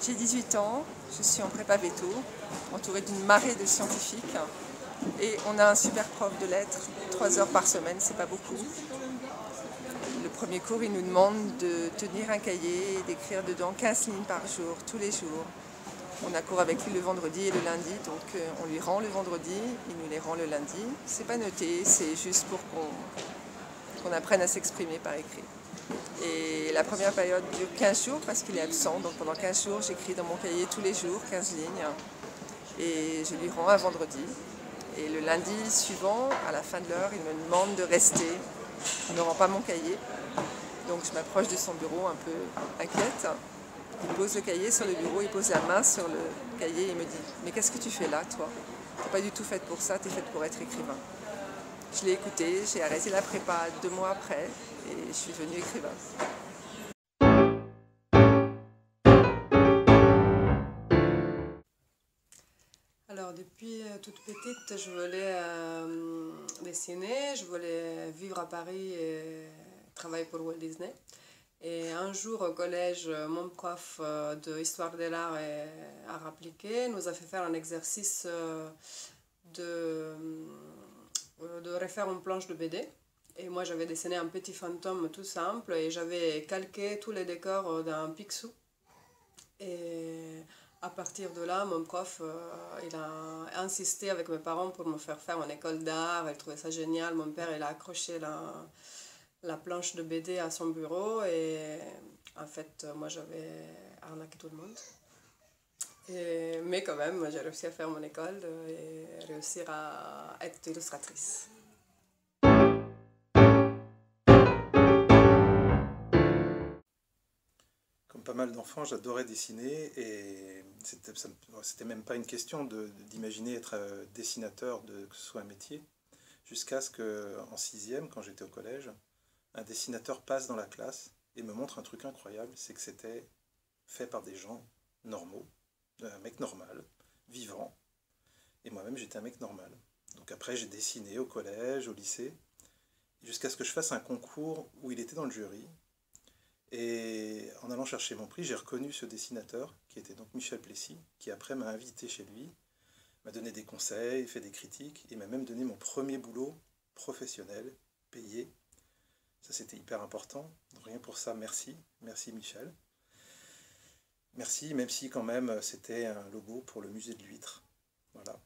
J'ai 18 ans, je suis en prépa veto, entourée d'une marée de scientifiques. Et on a un super prof de lettres, 3 heures par semaine, c'est pas beaucoup. Le premier cours, il nous demande de tenir un cahier et d'écrire dedans 15 lignes par jour, tous les jours. On a cours avec lui le vendredi et le lundi, donc on lui rend le vendredi, il nous les rend le lundi. C'est pas noté, c'est juste pour qu'on apprenne à s'exprimer par écrit. Et la première période dure 15 jours parce qu'il est absent, donc pendant 15 jours j'écris dans mon cahier tous les jours 15 lignes et je lui rends un vendredi. Et le lundi suivant, à la fin de l'heure, il me demande de rester. Il ne rend pas mon cahier, donc je m'approche de son bureau un peu inquiète. Il pose le cahier sur le bureau, il pose la main sur le cahier et il me dit « Mais qu'est-ce que tu fais là, toi? T'es pas du tout faite pour ça, t'es faite pour être écrivain. » Je l'ai écouté, j'ai arrêté la prépa 2 mois après et je suis devenue écrivain. Alors, depuis toute petite, je voulais dessiner, je voulais vivre à Paris et travailler pour Walt Disney. Et un jour au collège, mon prof de Histoire de l'art et art appliqué nous a fait faire un exercice de refaire une planche de BD. Et moi, j'avais dessiné un petit fantôme tout simple et j'avais calqué tous les décors d'un Picsou. Et à partir de là, mon prof, il a insisté avec mes parents pour me faire faire une école d'art. Il trouvait ça génial. Mon père, il a accroché la planche de BD à son bureau. Et en fait, moi, j'avais arnaqué tout le monde. Mais quand même, j'ai réussi à faire mon école et réussir à être illustratrice. Comme pas mal d'enfants, j'adorais dessiner et c'était même pas une question d'imaginer être dessinateur, que ce soit un métier, jusqu'à ce qu'en sixième, quand j'étais au collège, un dessinateur passe dans la classe et me montre un truc incroyable, c'est que c'était fait par des gens normaux, un mec normal, vivant, et moi-même j'étais un mec normal. Donc après j'ai dessiné au collège, au lycée, jusqu'à ce que je fasse un concours où il était dans le jury. Et en allant chercher mon prix, j'ai reconnu ce dessinateur, qui était donc Michel Plessis, qui après m'a invité chez lui, m'a donné des conseils, fait des critiques, et m'a même donné mon premier boulot professionnel, payé. Ça, c'était hyper important. Donc, rien pour ça, merci. Merci Michel. Merci, même si quand même c'était un logo pour le musée de l'huître. Voilà.